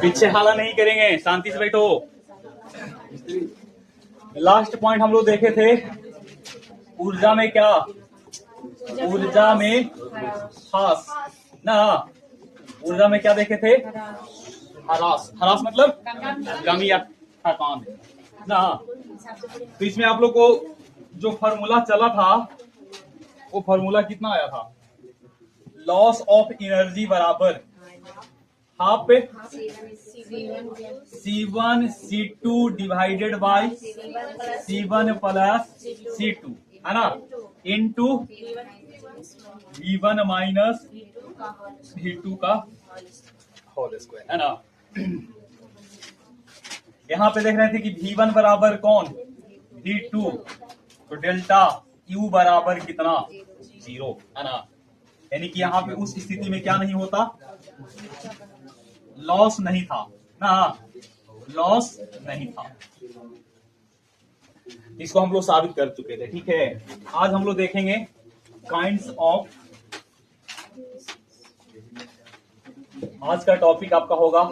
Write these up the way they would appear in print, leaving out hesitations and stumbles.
पीछे हाला नहीं करेंगे, शांति से बैठो। लास्ट पॉइंट हम लोग देखे थे ऊर्जा में क्या, ऊर्जा में ह्रास ना, ऊर्जा में क्या देखे थे, ह्रास। ह्रास मतलब कमी या थकान ना। तो इसमें आप लोग को जो फॉर्मूला चला था वो फॉर्मूला कितना आया था, लॉस ऑफ एनर्जी बराबर half C1 C2 divided by C1 plus C2 है ना, इनटू V1 माइनस V2 का होल स्क्वायर है ना। यहाँ पे देख रहे थे कि V1 बराबर कौन, V2, तो डेल्टा U बराबर कितना, 0 है ना। यानी कि यहाँ पे उस स्थिति में क्या नहीं होता, लॉस नहीं था ना, लॉस नहीं था। इसको हम लोग साबित कर चुके थे, ठीक है। आज हम लोग देखेंगे काइंड्स ऑफ, आज का टॉपिक आपका होगा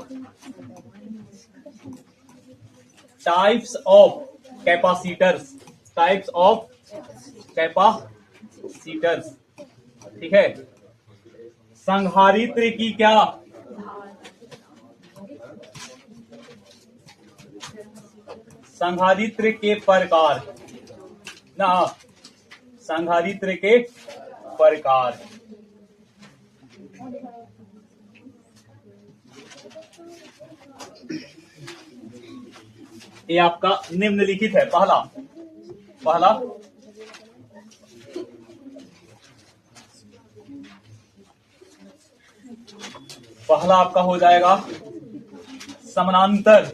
types of capacitors, types of capacitors, ठीक है। संधारित्र की क्या, संधारित्र के प्रकार ना, संधारित्र के प्रकार। ये आपका निम्नलिखित है। पहला आपका हो जाएगा समानांतर,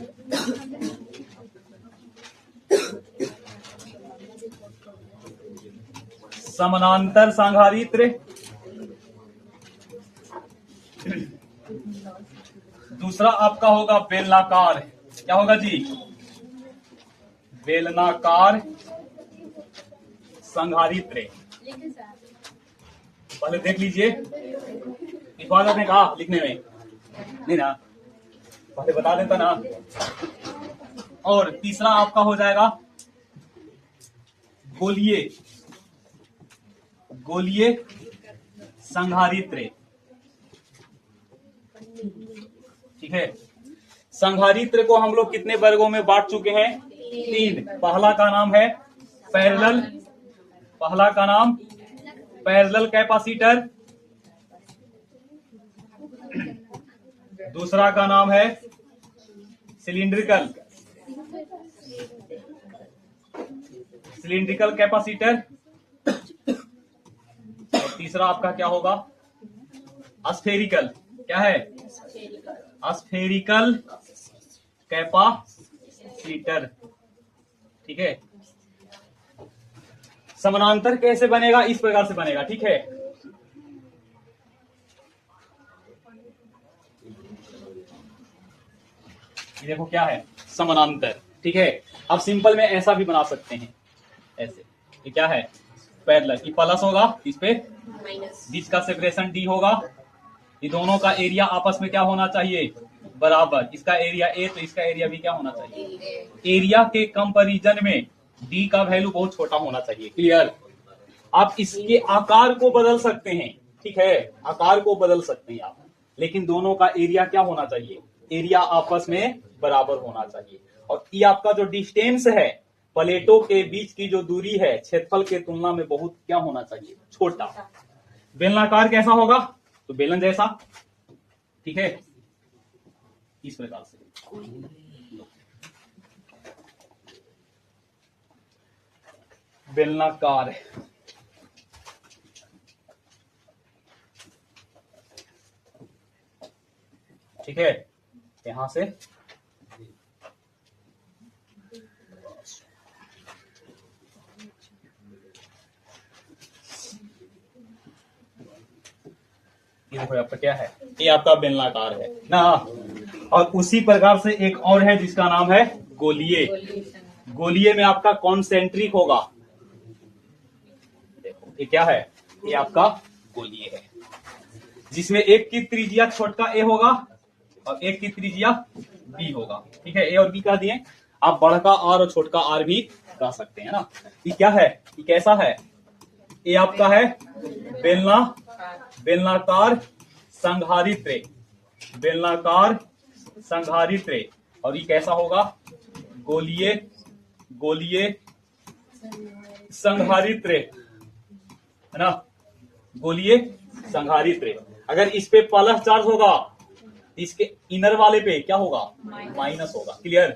समानांतर संधारित्र। दूसरा आपका होगा बेलनाकार, क्या होगा जी, बेलनाकार संधारित्र। पहले देख लीजिए, हिफाजत ने कहा लिखने में नहीं ना, पहले बता देता ना। और तीसरा आपका हो जाएगा गोलीय, गोलीय संधारित्र, ठीक है। संधारित्र को हम लोग कितने वर्गों में बांट चुके हैं, 3। पहला का नाम है पैरेलल, पहला का नाम पैरेलल कैपेसिटर, दूसरा का नाम है सिलिंड्रिकल, सिलिंड्रिकल कैपेसिटर, और तीसरा आपका क्या होगा, स्फेरिकल, क्या है, स्फेरिकल कैपेसिटर, ठीक है। समानांतर कैसे बनेगा, इस प्रकार से बनेगा, ठीक है। ये देखो क्या है, समानांतर, ठीक है। अब सिंपल में ऐसा भी बना सकते हैं, ऐसे, ये क्या है, पैरेलल, ये प्लस होगा, इस पे बीच का सेपरेशन D होगा। ये दोनों का एरिया आपस में क्या होना चाहिए, बराबर। इसका एरिया A तो इसका एरिया B क्या होना चाहिए, एरिया के कंपैरिजन में D का वैल्यू बहुत छोटा होना चाहिए, क्लियर। आप इसके आकार को बदल सकते हैं, ठीक है, आकार को बदल सकते हैं आप, लेकिन दोनों का एरिया क्या होना चाहिए, एरिया आपस में बराबर होना चाहिए। और ये आपका जो डिस्टेंस है, प्लेटों के बीच की जो दूरी है, क्षेत्रफल के तुलना में बहुत क्या होना चाहिए, छोटा। बेलनाकार कैसा होगा, तो बेलन जैसा, ठीक है, इस प्रकार से। बेलनाकार, ठीक है, यहां से ये देखो आपका क्या है, ये आपका बेलनाकार है ना। और उसी प्रकार से एक और है जिसका नाम है गोलीय। गोलीय में आपका कॉन्सेंट्रिक होगा, देखो ये क्या है, ये आपका गोलीय है, जिसमें एक की त्रिज्या छोटा ए होगा और एक की त्रिज्या बी होगा। ठीक है, ए और बी कह दिए, आप बड़ा का आर और छोटा आर भी कह सकते हैं ना। ये क्या है, ये कैसा है, ये आपका है बेलनाकार संघारित्र, बेलनाकार संघारित्र। और ये कैसा होगा, गोलीय संघारित्र, है ना, गोलीय संघारित्र। अगर इस पे प्लस चार्ज होगा, इसके इनर वाले पे क्या होगा, माइनस होगा। क्लियर,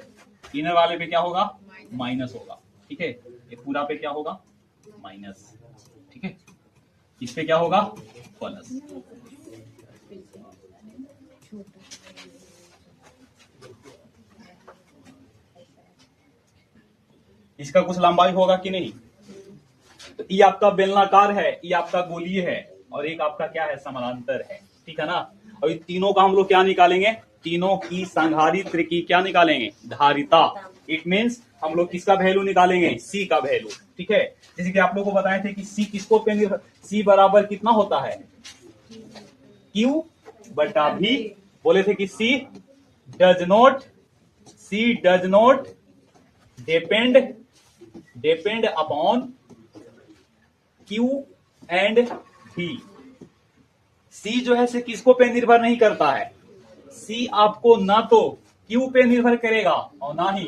इनर वाले पे क्या होगा, माइनस होगा। ठीक है, ये पूरा पे क्या होगा, माइनस। ठीक है, इस पे क्या होगा, प्लस। इसका कुछ लंबाई होगा कि नहीं, तो ये आपका बेलनाकार है, ये आपका गोलीय है, और एक आपका क्या है, समानांतर है। ठीक है ना। और ये तीनों का हम लोग क्या निकालेंगे, तीनों की संघारित्र की क्या निकालेंगे, धारिता। इट मीन्स हम लोग किसका वैल्यू निकालेंगे, सी का वैल्यू। ठीक है, जैसे कि आप लोगों को बताए थे कि सी किसको पे निर्भर, सी बराबर कितना होता है, क्यू बटा भी। बोले थे कि C does not depend upon Q and V. C जो है से किसको पे निर्भर नहीं करता है, सी आपको ना तो क्यू पे निर्भर करेगा और ना ही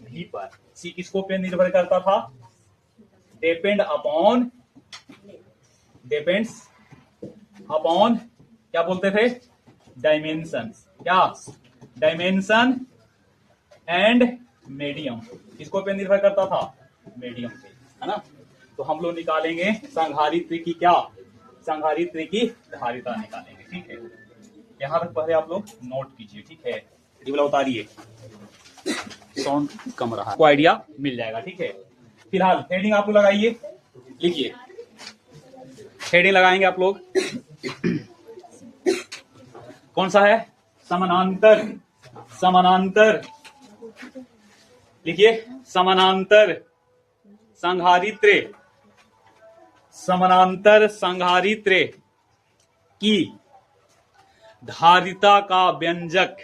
भी पर। सी किसको पे निर्भर करता था, डिपेंड्स अपॉन क्या बोलते थे, डायमेंशन। क्या, डायमेंशन एंड मीडियम। किसको पे निर्भर करता था, मीडियम पे, है ना। तो हम लोग निकालेंगे संघारित्र की क्या, संघारित्र की धारिता निकालेंगे। ठीक है, यहां तक पहले आप लोग नोट कीजिए। ठीक है, ये वाला उतारिए, साउंड कम रहा, को आइडिया मिल जाएगा। ठीक है, फिलहाल हेडिंग आप लोग लगाइए, लिखिए, हेडिंग लगाएंगे आप लोग। कौन सा है, समानांतर, समानांतर लिखिए, समानांतर संघारित्र, समानांतर संघारित्र की धारिता का व्यंजक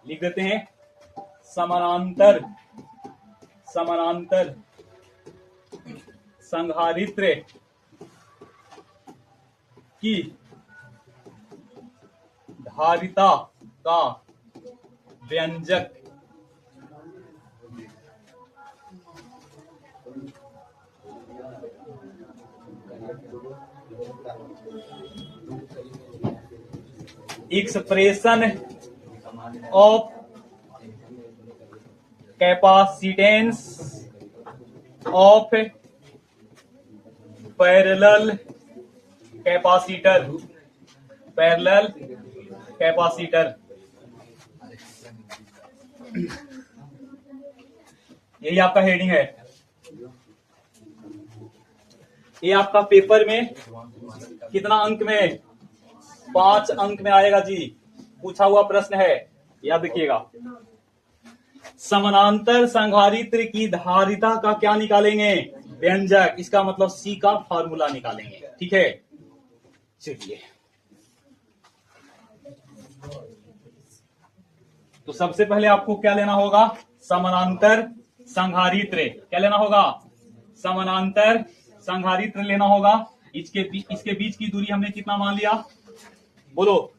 लिख देते हैं। समानांतर संघारित्र की धारिता का व्यंजक expression of capacitance of parallel capacitor, parallel capacitor. यही आपका हेडिंग है। ये आपका पेपर में कितना अंक में, 5 अंक में आएगा जी, पूछा हुआ प्रश्न है, याद रखिएगा। समानांतर संघारित्र की धारिता का क्या निकालेंगे, व्यंजक। इसका मतलब सी का फार्मूला निकालेंगे। ठीक है, चलिए, तो सबसे पहले आपको क्या लेना होगा, समानांतर संघारित्र। क्या लेना होगा, समानांतर संघारित्र लेना होगा। इसके बीच की दूरी हमने कितना मान लिया, बोलो।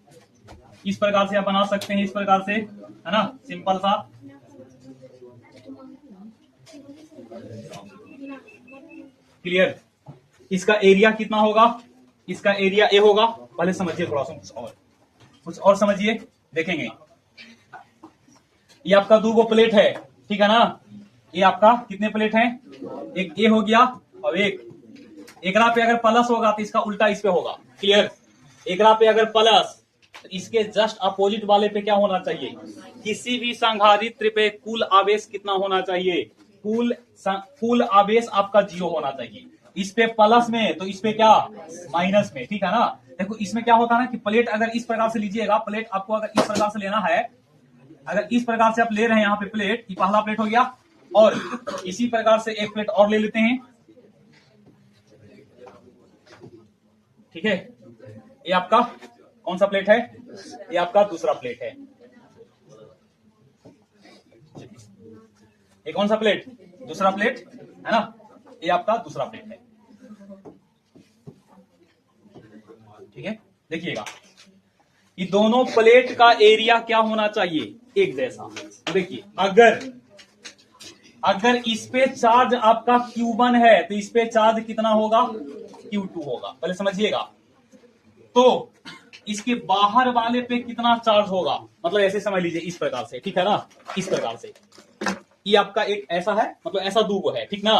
इस प्रकार से आप बना सकते हैं, इस प्रकार से, है ना, सिंपल सा। क्लियर, इसका एरिया कितना होगा, इसका एरिया ए होगा। पहले समझिए थोड़ा सा, कुछ और समझिए, देखेंगे। ये आपका 2 प्लेट है, ठीक है ना। ये आपका कितने प्लेट हैं, एक ए हो गया और एक पे अगर प्लस होगा तो इसका उल्टा इस पे होगा। क्लियर, एकरा पे अगर प्लस, तो इसके जस्ट अपोजिट वाले पे क्या होना चाहिए, किसी भी संघारित्र पे कुल आवेश कितना होना चाहिए, कुल आवेश आपका 0 होना चाहिए। इस पे प्लस में तो इस पे क्या, माइनस में। ठीक है ना। देखो इसमें क्या होता है ना कि प्लेट अगर इस प्रकार से लीजिएगा, प्लेट आपको अगर इस प्रकार से लेना है, अगर इस प्रकार से आप ले रहे हैं यहाँ पे प्लेट, ये पहला प्लेट हो गया, और इसी प्रकार से एक प्लेट और ले लेते हैं। ठीक है। ये आपका कौन सा प्लेट है? ये आपका दूसरा प्लेट है। ये कौन सा प्लेट? दूसरा प्लेट है ना। ये आपका दूसरा प्लेट है, ठीक है। देखिएगा, ये दोनों प्लेट का एरिया क्या होना चाहिए? एक जैसा। देखिए, अगर इस पे चार्ज आपका Q1 है तो इस पे चार्ज कितना होगा? Q2 होगा। पहले समझिएगा। तो इसके बाहर वाले पे कितना चार्ज होगा? मतलब ऐसे समझ लीजिए, इस प्रकार से, ठीक है ना। इस प्रकार से ये आपका एक ऐसा है, मतलब ऐसा दो है, ठीक ना।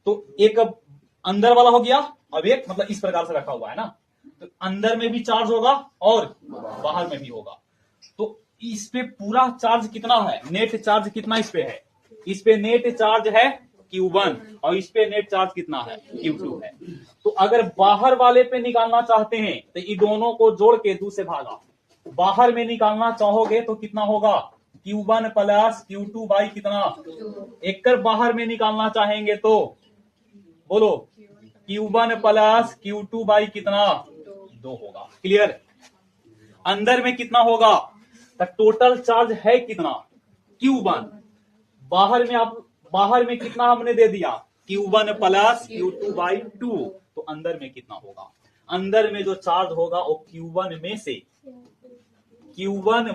तो एक अंदर वाला हो गया, अब एक मतलब इस प्रकार से रखा हुआ है ना। तो अंदर में भी चार्ज होगा और बाहर में भी होगा। तो इस पे पूरा चार्ज कितना है? नेट चार्ज कितना इस पे है? इस पे नेट चार्ज है Q1 और इस पे नेट चार्ज कितना है? Q2 है। तो अगर बाहर वाले पे निकालना चाहते हैं तो ये दोनों को जोड़ के 2 से भागा। बाहर में निकालना चाहोगे तो कितना होगा? Q1 प्लस Q2 बाई कितना? एक कर बाहर में निकालना चाहेंगे तो बोलो, Q1 प्लस Q2 बाई कितना? 2 होगा। क्लियर? अंदर में कितना होगा? तो टोटल चार्ज है कितना? Q1। बाहर में कितना हमने दे दिया? Q1 plus Q2 by 2। तो अंदर में कितना होगा? अंदर में जो चार्ज होगा वो Q1 में से Q1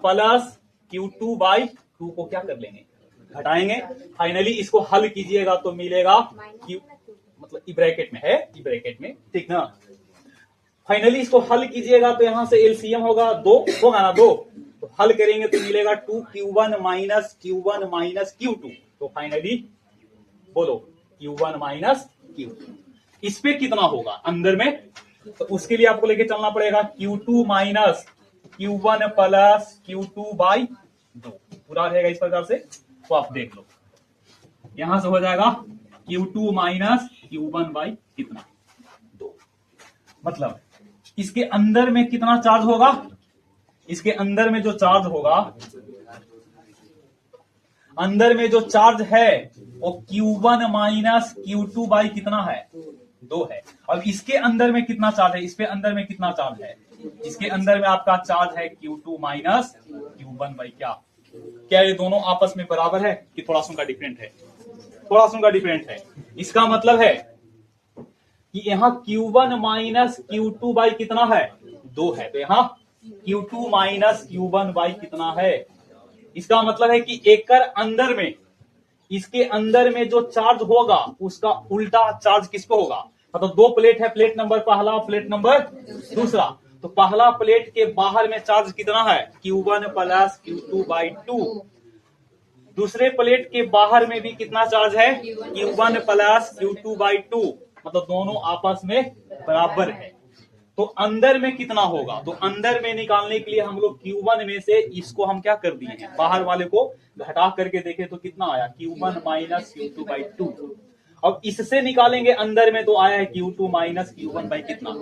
प्लस Q2 बाई 2 को क्या कर लेंगे? घटाएंगे। फाइनली इसको हल कीजिएगा तो मिलेगा Q, मतलब ई ब्रैकेट में है, ई ब्रैकेट में, ठीक ना। फाइनली इसको हल कीजिएगा तो यहां से एलसीएम होगा 2 होगा ना, 2। तो हल करेंगे तो मिलेगा 2Q1 minus Q1 minus Q2। तो फाइनली बोलो Q1 माइनस Q2। इस पे कितना होगा अंदर में? तो उसके लिए आपको लेके चलना पड़ेगा Q2 minus Q1 plus Q2 by 2। पूरा रहेगा इस प्रकार से। तो आप देख लो, यहां से हो जाएगा Q2 माइनस Q1 बाई कितना? 2। मतलब इसके अंदर में कितना चार्ज होगा? इसके अंदर में जो चार्ज होगा, अंदर में जो चार्ज है वो Q1 माइनस Q2 बाई कितना है? 2 है। अब इसके अंदर में कितना चार्ज है? इस पे अंदर में कितना चार्ज है? इसके अंदर में आपका चार्ज है Q2 माइनस Q1 बाई क्या ये दोनों आपस में बराबर है कि थोड़ा सा उनका डिफरेंट है? थोड़ा सा उनका डिफरेंट है। इसका मतलब है कि यहाँ Q1 माइनस Q2 बाई कितना है? 2 है। तो यहाँ Q2 माइनस Q1 बाई कितना है? इसका मतलब है कि एकर अंदर में, इसके अंदर में जो चार्ज होगा उसका उल्टा चार्ज किस पे होगा? मतलब 2 प्लेट है, प्लेट नंबर पहला, प्लेट नंबर दूसरा। तो पहला प्लेट के बाहर में चार्ज कितना है? Q1 plus Q2 by 2। दूसरे प्लेट के बाहर में भी कितना चार्ज है? Q1 plus Q2 by 2। मतलब दोनों आपस में बराबर है। तो अंदर में कितना होगा? तो अंदर में निकालने के लिए हम लोग Q1 में से इसको हम क्या कर दिए हैं? बाहर वाले को घटा करके देखें तो कितना आया? Q1 minus Q2 by 2। अब इससे निकालेंगे अंदर में तो आया है Q2 माइनस Q1 बाई कितना?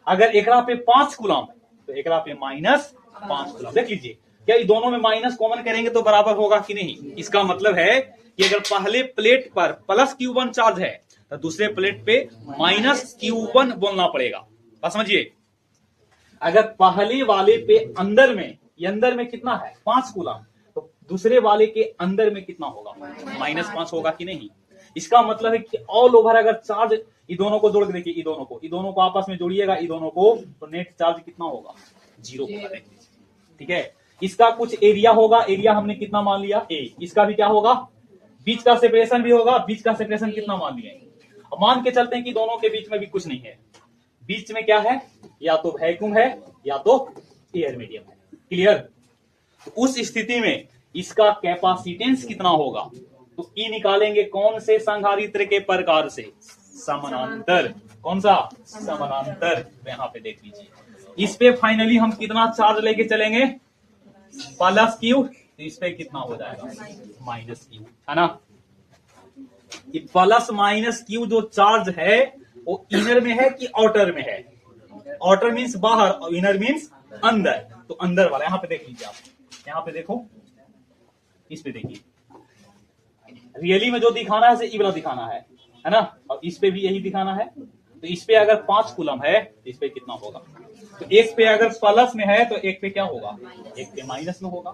अगर एकरा पे 5 कूलम तो एकरा पे माइनस 5 कूलम। देख लीजिए, क्या ये दोनों में माइनस कॉमन करेंगे तो बराबर होगा कि नहीं? इसका मतलब है कि अगर पहले प्लेट पर प्लस Q1 चार्ज है तो दूसरे प्लेट पे माइनस Q1 बोलना पड़ेगा। बात समझिए। अगर पहले वाले पे अंदर में, ये अंदर में कितना है? 5 कूलम, तो दूसरे वाले के अंदर में कितना होगा? माइनस 5 होगा कि नहीं? इसका मतलब है कि ऑल ओवर अगर चार्ज, ये दोनों को जोड़ के देखिए, ये दोनों को आपस में जोड़िएगा, ये दोनों को, तो नेट चार्ज कितना होगा? 0 होगा। ठीक है। इसका कुछ एरिया होगा, एरिया हमने कितना मान लिया? A। इसका भी क्या होगा? बीच का सेपरेशन भी होगा। बीच का सेपरेशन कितना मान लिया? मान के चलते हैं कि दोनों के बीच में भी कुछ नहीं है। बीच में क्या है? या तो वैक्यूम है या तो एयर मीडियम है। क्लियर? तो उस स्थिति में इसका कैपेसिटेंस कितना होगा? तो ई निकालेंगे कौन से संधारित्र के प्रकार से? समानांतर। कौन सा? समानांतर। तो यहां पे देख लीजिए, इस पे फाइनली हम कितना चार्ज लेके चलेंगे? Plus Q। तो इस पे कितना हो जाएगा? माइनस Q, है ना। प्लस माइनस Q जो चार्ज है वो इनर में है कि आउटर में है? आउटर मीन्स बाहर और इनर मीन्स अंदर। तो अंदर वाला यहां पे देख लीजिए आप, यहां पे देखो, इस पे देखिए, रियली में जो दिखाना है ई वाला दिखाना है ना, और इस पे भी यही दिखाना है। तो इस पे अगर 5 कूलम है तो इस पे कितना होगा? तो एक पे अगर प्लस में है तो एक पे क्या होगा? एक पे माइनस में होगा।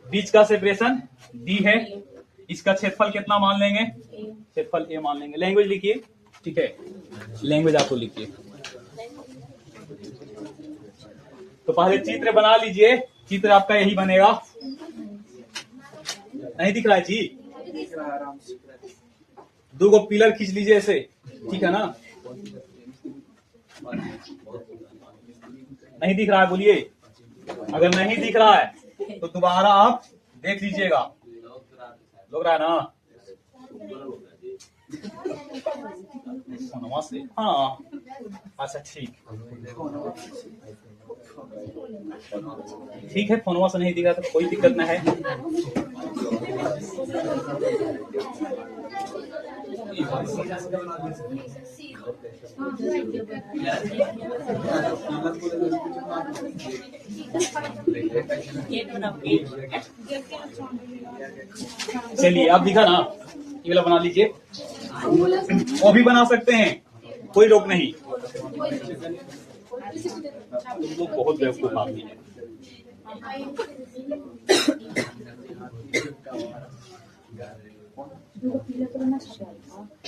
बीच का सेपरेशन डी है, इसका क्षेत्रफल कितना मान लेंगे? क्षेत्रफल ए मान लेंगे। लैंग्वेज लिखिए, ठीक है, लैंग्वेज आपको लिखिए। तो पहले चित्र बना लीजिए, चित्र आपका यही बनेगा। नहीं दिख रहा है जी? 2 गो पिलर खींच लीजिए ऐसे, ठीक है ना? नहीं दिख रहा है बोलिए। अगर नहीं दिख रहा है तो दोबारा आप देख लीजिएगा। लग रहा है ना? फोनवा से, हाँ अच्छा ठीक है, फोनवा से नहीं दिखा तो कोई दिक्कत नहीं है। चलिए अब दिखा ना, ये वाला बना लीजिए। वो भी बना सकते हैं, कोई रोक नहीं। तो बहुत बेवकूफ आदमी है।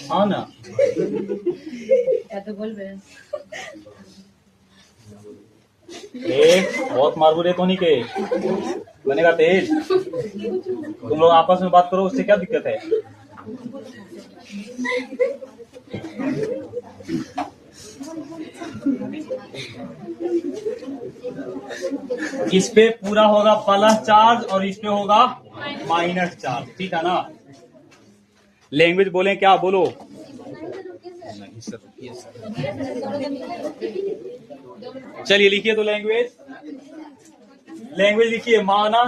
हाँ ना, क्या तो बोल रहे हैं? बहुत मारबुरे तो नहीं के बनेगा तेज। तुम लोग आपस में बात करो, उससे क्या दिक्कत है? इस पे पूरा होगा प्लस चार्ज और इस पे होगा माइनस चार्ज, ठीक है ना? लैंग्वेज बोले क्या? बोलो। चलिए लिखिए तो लैंग्वेज लिखिए। माना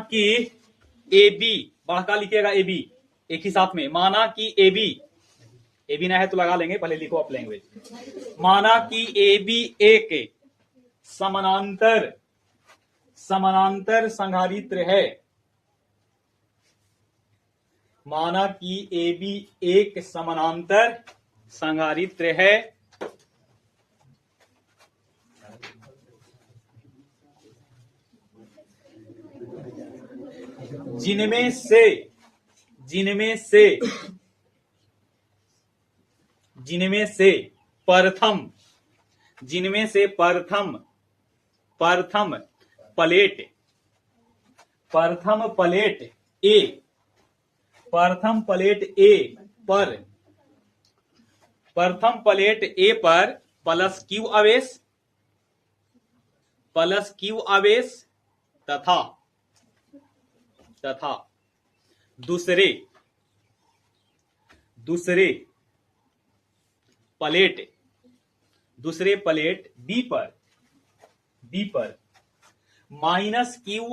कि ए बी, बढ़का लिखिएगा ए बी एक ही साथ में। माना कि ए बी ना है तो लगा लेंगे, पहले लिखो आप लैंग्वेज। माना कि ए बी एक समानांतर संधारित्र है। माना कि ए बी एक समानांतर संधारित्र है जिनमें से प्रथम प्लेट ए पर प्लस क्यू आवेश तथा दूसरे प्लेट बी पर माइनस क्यू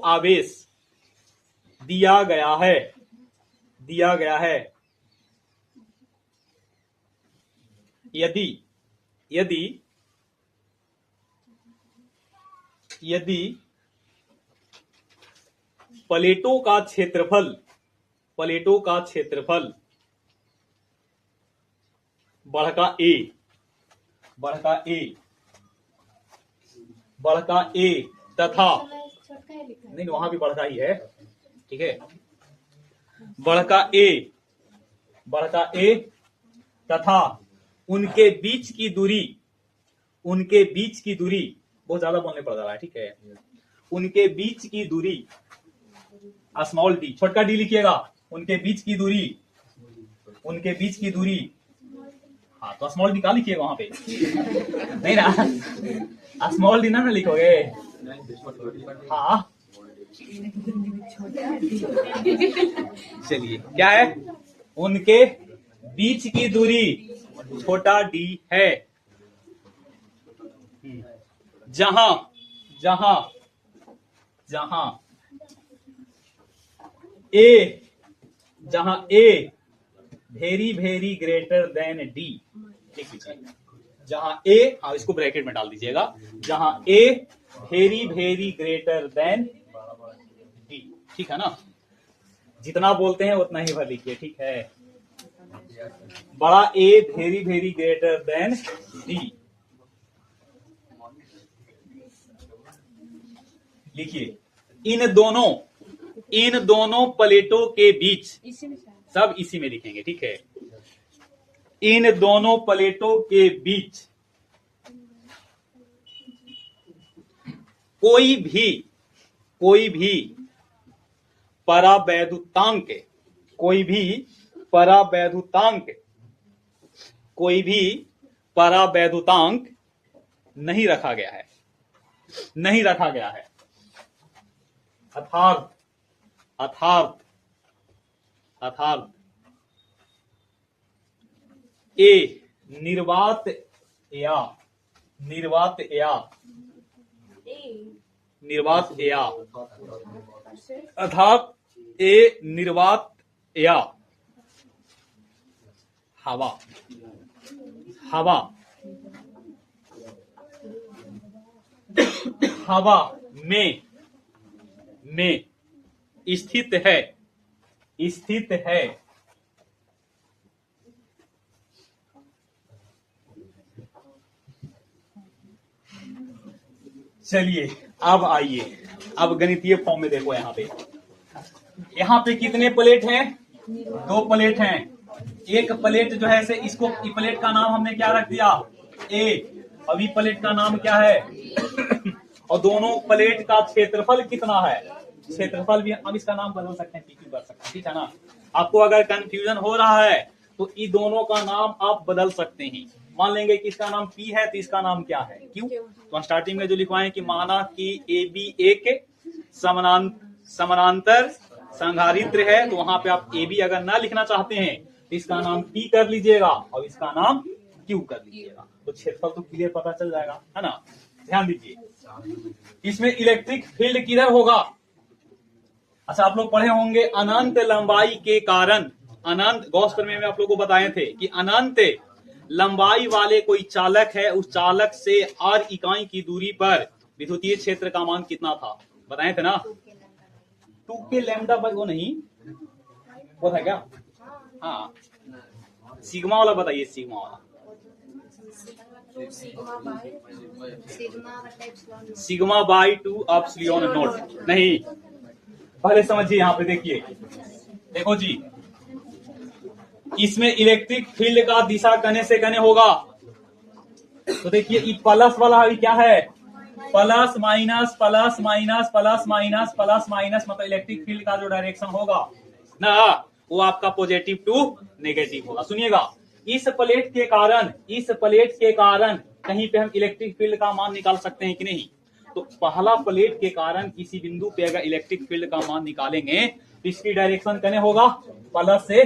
आवेश दिया गया है। यदि प्लेटों का क्षेत्रफल बढ़का ए तथा, नहीं वहां भी बढ़का ही है, ठीक है। बढ़का ए तथा उनके बीच की दूरी बहुत ज्यादा बोलने पड़ रहा है, ठीक है। उनके बीच की दूरी स्मॉल डी, छोटका डी लिखिएगा। उनके बीच की दूरी, हाँ तो स्मॉल डी का लिखिएगा वहां पे। नहीं ना, स्मॉल डी ना लिखोगे, हाँ। चलिए क्या है? उनके बीच की दूरी छोटा डी है। जहां a very greater than D, जहां ए, हाँ इसको ब्रैकेट में डाल दीजिएगा, जहां a very very greater than D, ठीक है ना। जितना बोलते हैं उतना ही भर लिखिए, ठीक है। बड़ा a very very greater than D, लिखिए। इन दोनों प्लेटों के बीच, सब इसी में लिखेंगे, ठीक है। इन दोनों प्लेटों के बीच कोई भी परावैद्युतांक नहीं रखा गया है। अर्थात ए निर्वात या हवा में स्थित है। चलिए अब आइए, अब गणितीय फॉर्म में देखो। यहाँ पे कितने प्लेट हैं? 2 प्लेट हैं। एक प्लेट जो है से इसको, प्लेट का नाम हमने क्या रख दिया? ए। अभी प्लेट का नाम क्या है? और दोनों प्लेट का क्षेत्रफल कितना है? क्षेत्रफल भी हम इसका नाम बदल सकते हैं, पीक्यू कर सकते हैं, ठीक है ना। आपको अगर कंफ्यूजन हो रहा है तो इन दोनों का नाम आप बदल सकते हैं। मान लेंगे कि इसका नाम पी है तो इसका नाम क्या है? क्यों? तो स्टार्टिंग में जो लिखवाएं कि माना कि ए बी एक समानांतर संधारित्र है, तो वहां पे आप ए बी अगर ना लिखना चाहते हैं तो इसका नाम पी कर लीजिएगा और इसका नाम क्यू कर लीजिएगा, तो क्षेत्रफल तो क्लियर पता चल जाएगा, है ना। ध्यान दीजिए, इसमें इलेक्ट्रिक फील्ड किधर होगा? अच्छा, आप लोग पढ़े होंगे अनंत लंबाई के कारण, अनंत गॉस प्रमेय में आप लोगों को बताए थे कि अनंत लंबाई वाले कोई चालक है, उस चालक से r इकाई की दूरी पर विद्युतीय क्षेत्र का मान कितना था? बताए थे ना। 2 के लैम्डा, वो नहीं, वो था क्या? हाँ, सिग्मा वाला बताइए, सिग्मा वाला। सिग्मा बाई 2 एप्सिलॉन नॉट नहीं, पहले समझिए। यहाँ पे देखिए, देखो जी, इसमें इलेक्ट्रिक फील्ड का दिशा कने से कने होगा। तो देखिए ये प्लस वाला अभी क्या है? Plus minus plus minus plus minus plus minus, मतलब इलेक्ट्रिक फील्ड का जो डायरेक्शन होगा ना, वो आपका पॉजिटिव टू नेगेटिव होगा। सुनिएगा, इस प्लेट के कारण कहीं पे हम इलेक्ट्रिक फील्ड का मान निकाल सकते हैं कि नहीं? तो पहला प्लेट के कारण किसी बिंदु पे अगर इलेक्ट्रिक फील्ड का मान निकालेंगे तो इसकी डायरेक्शन कने होगा? प्लस से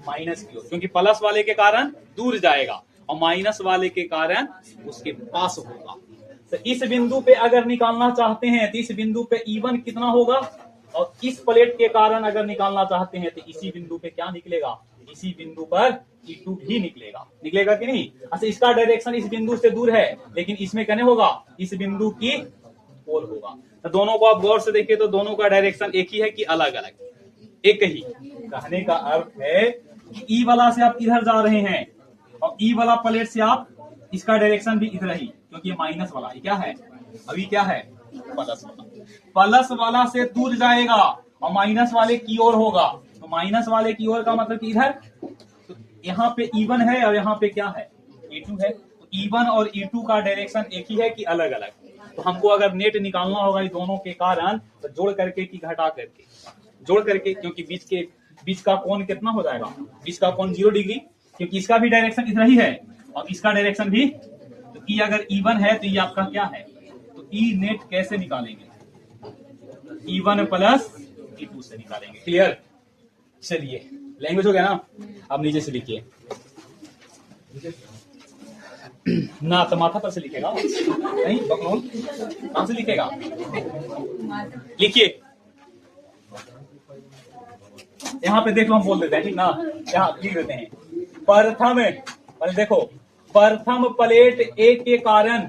माइनस की ओर, क्योंकि प्लस वाले के कारण दूर जाएगा और माइनस वाले के कारण उसके पास होगा। तो इस बिंदु पे अगर निकालना चाहते हैं तो इस बिंदु पे E1 कितना होगा, और इस प्लेट के कारण अगर निकालना चाहते हैं तो इसी बिंदु पे क्या निकलेगा? इसी बिंदु पर E2 भी निकलेगा कि नहीं? अच्छा, इसका डायरेक्शन इस बिंदु से दूर है, लेकिन इसमें कहने होगा इस बिंदु की ओर होगा। तो दोनों को आप गौर से देखिए तो दोनों का डायरेक्शन एक ही है कि अलग अलग? एक ही। कहने का अर्थ है कि ई वाला से आप इधर जा रहे हैं और ई वाला प्लेट से आप, इसका डायरेक्शन भी इधर ही, क्योंकि ये माइनस वाला ये क्या है? अभी क्या है? प्लस वाला। प्लस वाला से दूर जाएगा और माइनस वाले की ओर होगा। तो माइनस वाले की ओर का मतलब कि इधर, तो यहाँ पे E1 है और यहाँ पे क्या है? E2 है। तो E1 और E2 का डायरेक्शन एक ही है कि अलग अलग? तो हमको अगर नेट निकालना होगा इन दोनों के कारण, तो जोड़ करके कि घटा करके? जोड़ करके, क्योंकि बीच का कोण कितना हो जाएगा? बीच का कोण 0 डिग्री, क्योंकि इसका भी डायरेक्शन इतना ही है और इसका डायरेक्शन भी। तो ई अगर E1 है तो ये आपका क्या है? तो ई नेट कैसे निकालेंगे? E1 प्लस E2 से निकालेंगे। क्लियर? चलिए, लैंग्वेज हो गया ना। अब नीचे से लिखिए ना, तो माथा पर से लिखेगा नहीं, बकरोल कहां से लिखेगा? लिखिए, यहाँ पे देख लो, हम बोल देते हैं, ठीक ना। यहाँ लिख देते हैं प्रथम, देखो प्रथम प्लेट ए के कारण,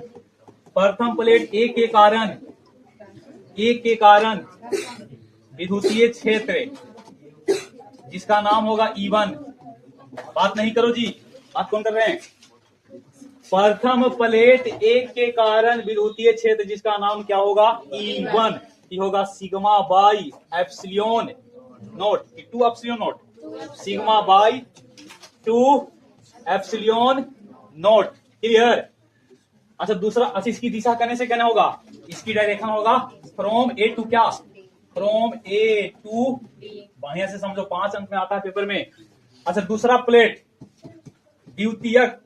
प्रथम प्लेट ए के कारण, ए के कारण विद्युतीय क्षेत्र जिसका नाम होगा E1। बात नहीं करो जी, बात कौन कर रहे हैं? प्रथम प्लेट ए के कारण विद्युतीय क्षेत्र जिसका नाम क्या होगा? E1। ये होगा sigma by epsilon note, 2 epsilon note, sigma by 2 epsilon note. Clear? अच्छा दूसरा, अच्छा इसकी दिशा करने से क्या होगा? इसकी डायरेक्शन होगा फ्रॉम ए टू क्या? फ्रॉम ए टू, बढ़िया से समझो, 5 अंक में आता है पेपर में। अच्छा दूसरा प्लेट, द्वितीयक,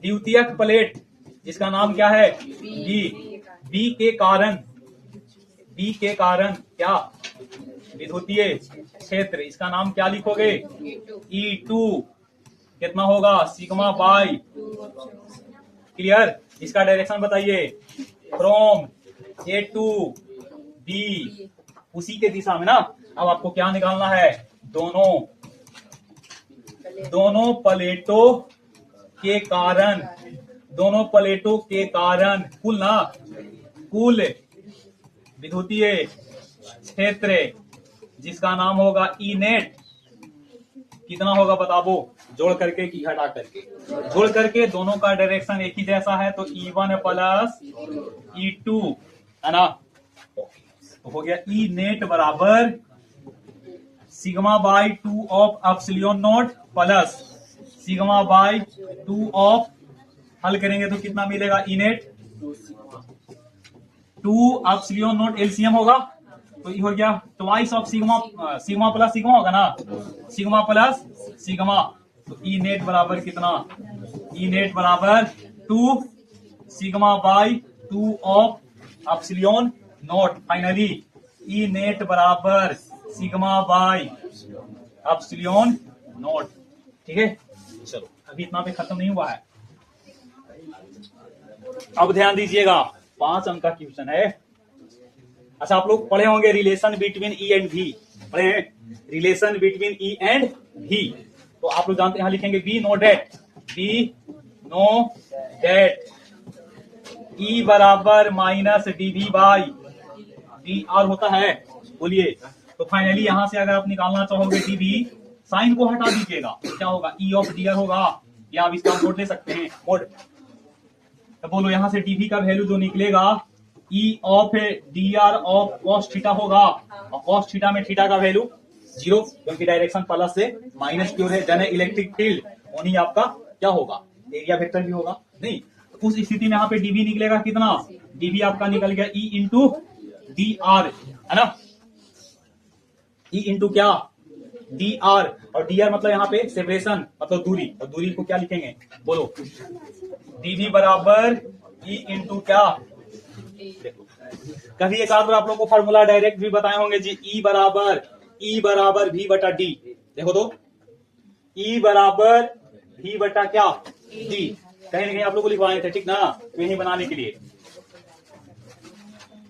द्वितीयक प्लेट जिसका नाम क्या है? बी। बी के कारण, बी के कारण क्या? विद्युतीय क्षेत्र, इसका नाम क्या लिखोगे? E2। कितना होगा? Sigma by, clear? इसका डायरेक्शन बताइए, फ्रॉम ए टू बी, उसी के दिशा में ना। अब आपको क्या निकालना है? दोनों प्लेटों के कारण, दोनों प्लेटों के कारण कुल ना, कुल विद्युतीय क्षेत्र जिसका नाम होगा ई नेट कितना होगा बताओ? जोड़ करके कि घटा करके? जोड़ करके, दोनों का डायरेक्शन एक ही जैसा है तो E1 प्लस E2 है ना। तो हो गया ई नेट बराबर sigma by 2 of epsilon not plus sigma by 2 of, हल करेंगे तो कितना मिलेगा? E net 2 epsilon not LCM होगा तो ये हो गया twice of sigma, sigma plus sigma होगा ना, सिग्मा प्लस सिग्मा। तो ई नेट बराबर कितना? ई नेट बराबर 2 sigma by 2 of epsilon not. Finally E net बराबर सिग्मा बाई एप्सिलॉन नॉट। ठीक है, चलो अभी इतना पे खत्म नहीं हुआ है। अब ध्यान दीजिएगा, 5 अंक का क्वेश्चन है। अच्छा आप लोग पढ़े होंगे रिलेशन बिटवीन ई एंड भी, पढ़े हैं रिलेशन बिटवीन ई एंड भी। तो आप लोग जानते हैं, यहां लिखेंगे we know that, we know that E बराबर minus d V by d r होता है। बोलिए, तो फाइनली यहां से अगर आप निकालना चाहोगे डीवी, साइन को हटा दीजिएगा, क्या होगा? ई ऑफ डी आर होगा, या आप इसका मोड ले सकते हैं, मोड। तो बोलो यहां से डीवी का वैल्यू जो निकलेगा ई of D R of cos theta होगा, और कॉस थीटा में थीटा का वैल्यू 0 क्योंकि डायरेक्शन प्लस से माइनस की ओर है। जन इलेक्ट्रिक फील्ड होनी आपका क्या होगा? एरिया वेक्टर भी होगा नहीं। तो उस स्थिति में यहाँ पे डीवी निकलेगा कितना? डीवी आपका निकल गया ई इंटू डी आर, है ना। ई इंटू क्या? डी आर, और डी आर मतलब यहाँ पे सेपरेशन मतलब दूरी, और दूरी को क्या लिखेंगे? बोलो, डीवी बराबर ई इंटू क्या? कभी एक आध बार आप लोग को फॉर्मूला डायरेक्ट भी बताए होंगे जी, ई बराबर भी बटा डी। देखो तो ई बराबर भी बटा क्या? डी। कहीं ना कहीं आप लोग को लिखवाए थे, ठीक ना, तो यही बनाने के लिए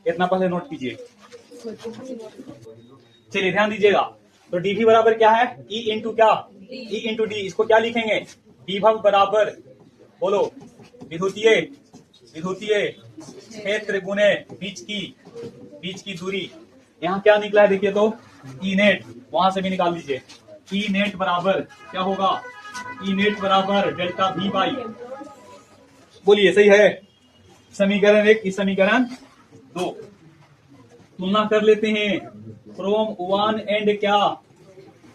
इतना पहले नोट कीजिए। चलिए ध्यान दीजिएगा, तो डीवी बराबर क्या है? ई इंटू क्या? E into D. इसको क्या लिखेंगे? विभव बराबर, बोलो, विद्युतीय क्षेत्र गुने बीच की दूरी। यहाँ क्या निकला है देखिए तो, ई नेट, वहां से भी निकाल दीजिए। ई नेट बराबर क्या होगा? ई नेट बराबर डेल्टा वी बाई, बोलिए सही है? समीकरण 1 की समीकरण 2 तुलना कर लेते हैं, फ्रॉम 1 एंड क्या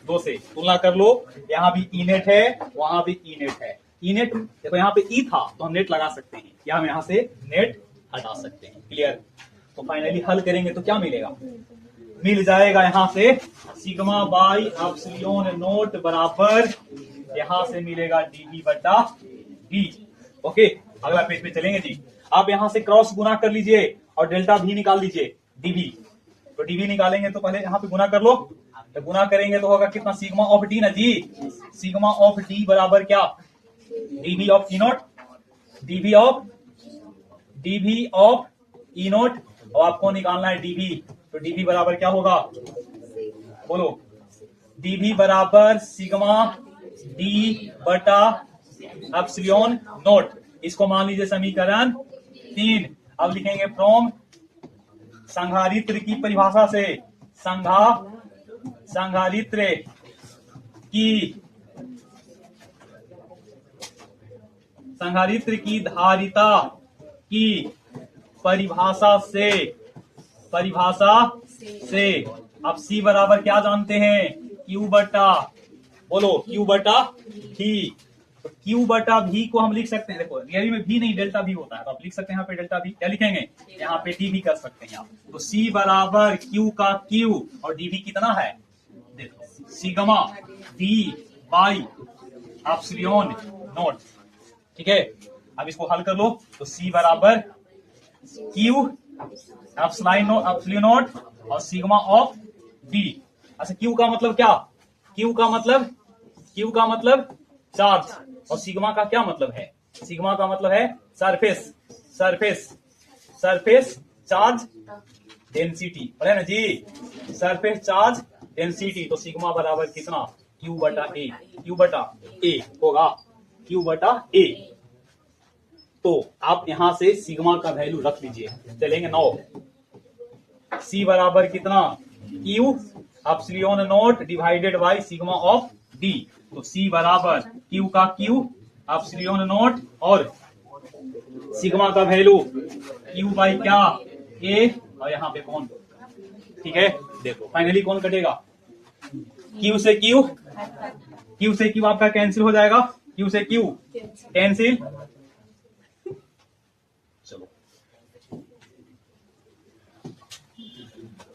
2 से तुलना कर लो। यहाँ भी ई नेट है, वहां भी ई नेट है। ई नेट देखो, यहाँ पे ई था तो हम नेट लगा सकते हैं, या हम यहाँ से नेट हटा सकते हैं। क्लियर? तो फाइनली हल करेंगे तो क्या मिलेगा? मिल जाएगा यहाँ से सिग्मा बाई एप्सिलॉन नोट बराबर, यहाँ से मिलेगा डीवी बटा डी। ओके, अगला पेज पे चलेंगे जी। आप यहाँ से क्रॉस गुना कर लीजिए और डेल्टा भी निकाल लीजिए, डीवी। तो डीवी निकालेंगे तो पहले यहाँ पे गुना कर लो, तो गुना करेंगे तो होगा कितना? सिग्मा ऑफ डी ना जी, सिग्मा ऑफ डी बराबर क्या? DV of E naught, DV of E naught, और आपको निकालना है डीवी। तो डीवी बराबर क्या होगा? बोलो, डीवी बराबर सिग्मा डी बटा एप्सिलॉन नोट। इसको मान लीजिए समीकरण 3। अब लिखेंगे फ्रॉम संधारित्र की परिभाषा से, संधारित्र की धारिता की परिभाषा से अब C बराबर क्या जानते हैं, Q बटा, बोलो Q बटा V। तो Q बटा V को हम लिख सकते हैं, देखो रियली में V नहीं डेल्टा V होता है, तो आप लिख सकते हैं यहाँ पे डेल्टा V। क्या लिखेंगे, यहाँ पे D भी कर सकते हैं आप। तो C बराबर Q का Q और dV कितना है, देखो sigma V by epsilon note. ठीक है, अब इसको हल कर लो। तो C बराबर Q एप्सिलॉन नोट और सिग्मा ऑफ D। अच्छा Q का मतलब क्या, Q का मतलब चार्ज, और सिग्मा का क्या मतलब है, सिग्मा का मतलब है सरफेस चार्ज डेंसिटी, पढ़े ना जी, सरफेस चार्ज डेंसिटी। तो सिग्मा बराबर कितना, Q बटा A होगा, Q बटा A। तो आप यहां से सिग्मा का वैल्यू रख लीजिए, चलेंगे 9। C बराबर कितना, Q epsilon note divided by sigma of D। तो C बराबर Q का Q एप्सिलॉन नोट और सिग्मा का वैल्यू Q बाई क्या A, और यहाँ पे कौन, ठीक है। देखो फाइनली कौन कटेगा, Q से Q आपका कैंसिल हो जाएगा, Q से Q कैंसिल। चलो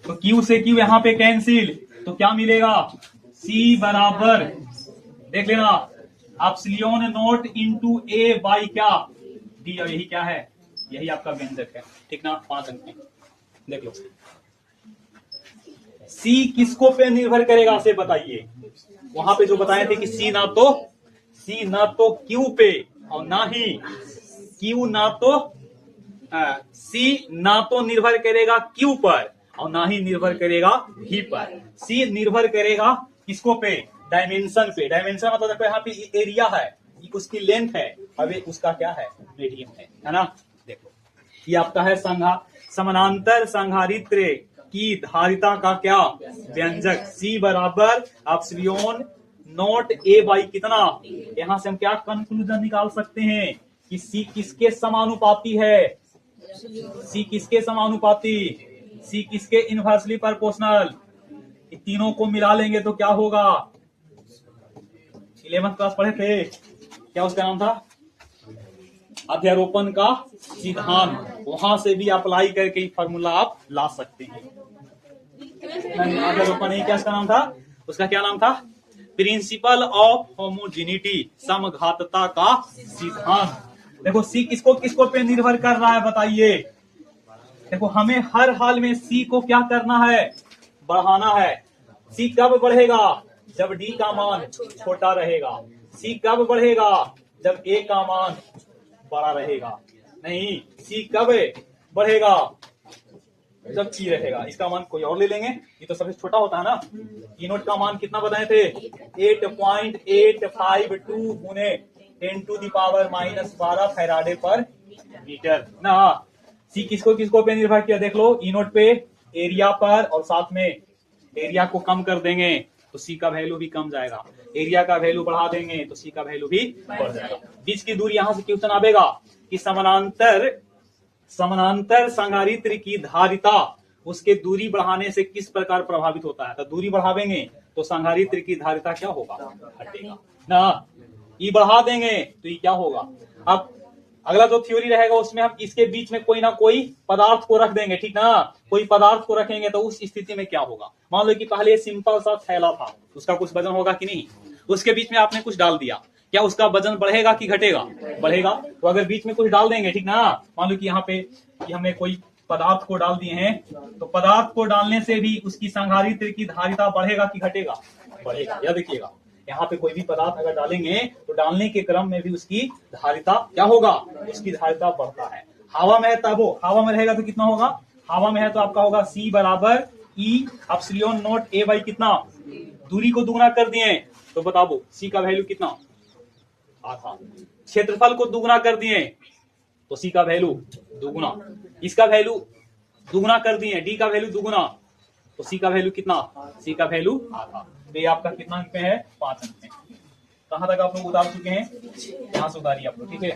तो Q से Q यहाँ पे कैंसिल, तो क्या मिलेगा, C बराबर देख लेना epsilon note into A by क्या D, और यही क्या है, यही आपका व्यंजक है, ठीक ना। 5 अंक में देख लो। C किसको पे निर्भर करेगा से बताइए, वहां पे जो बताए थे कि C ना तो Q पे और ना ही Q C ना तो निर्भर करेगा Q पर और ना ही निर्भर करेगा V पर। C निर्भर करेगा किसको पे, डायमेंशन पे। डायमेंशन मतलब देखो यहाँ पे एरिया है, उसकी लेंथ है, अब उसका क्या है, मीडियम है ना। देखो ये आपका है समानांतर संधारित्र की धारिता का क्या व्यंजक, C बराबर एप्सिलॉन नोट A बाई कितना। यहां से हम क्या कंक्लूजन निकाल सकते हैं कि C किसके समानुपाती है, C किसके समानुपाती, C किसके इनवर्सली प्रोपोर्शनल। तीनों को मिला लेंगे तो क्या होगा, 11th क्लास पढ़े थे, क्या उसका नाम था, अध्यारोपण का सिद्धांत। वहां से भी अप्लाई करके फॉर्मूला आप ला सकते हैं। अध्यारोपण नहीं, क्या उसका नाम था, उसका क्या नाम था, प्रिंसिपल ऑफ होमोजेनिटी, समघातता का सिद्धांत। देखो C किसको पे निर्भर कर रहा है बताइए। देखो हमें हर हाल में C को क्या करना है, बढ़ाना है। C कब बढ़ेगा, जब D का मान छोटा रहेगा। C कब बढ़ेगा, जब A का मान बड़ा रहेगा। नहीं, C कब बढ़ेगा, जब E रहेगा। इसका मान कोई और ले लेंगे, ये तो सबसे छोटा होता है ना। E नोट का मान कितना बताए थे, 8.852 गुने 10⁻⁻12 फैराडे पर मीटर ना। C किसको पे निर्भर किया, देख लो, E नोट पे, एरिया पर, और साथ में एरिया को कम कर देंगे तो C का वैल्यू भी कम जाएगा, एरिया का वैल्यू बढ़ा देंगे तो C का वैल्यू भी बढ़ जाएगा। बीच की दूरी यहां से क्वेश्चन आएगा कि समानांतर संधारित्र की धारिता उसके दूरी बढ़ाने से किस प्रकार प्रभावित होता है। तो दूरी बढ़ावेंगे तो संधारित्र की धारिता क्या होगा, घटेगा ना। E बढ़ा देंगे तो ये क्या होगा। अब अगला जो थ्योरी रहेगा उसमें हम इसके बीच में कोई ना कोई पदार्थ को रख देंगे, ठीक ना। कोई पदार्थ को रखेंगे तो उस स्थिति में क्या होगा, मान लो कि पहले सिंपल सा थैला था, उसका कुछ वजन होगा कि नहीं, उसके बीच में आपने कुछ डाल दिया, क्या उसका वजन बढ़ेगा कि घटेगा, बढ़ेगा। तो अगर बीच में कुछ डाल देंगे, ठीक ना, मान लो कि यहाँ पे कि हमने कोई पदार्थ को डाल दिए हैं, तो पदार्थ को डालने से भी उसकी संधारित्र की धारिता बढ़ेगा कि घटेगा, बढ़ेगा। यह देखिएगा, यहाँ पे कोई भी पदार्थ अगर डालेंगे तो डालने के क्रम में भी उसकी धारिता क्या होगा, उसकी धारिता बढ़ता है। हवा में है तब वो, हवा में रहेगा तो कितना होगा, हवा में है तो आपका होगा C बराबर E epsilon note A by कितना, दूरी को दुगना कर दिए तो बताओ C का वैल्यू कितना, आधा। क्षेत्रफल को दुगुना कर दिए तो सी का वैल्यू दुगुना, इसका वैल्यू दुगुना कर दिए, डी का वैल्यू दुगुना तो सी का वैल्यू कितना, सी का वैल्यू आधा। तो ये आपका कितना अंक पे है, 5 अंक पे। कहां तक आप लोग उतार चुके हैं, यहां से उतारिए आप लोग, ठीक है।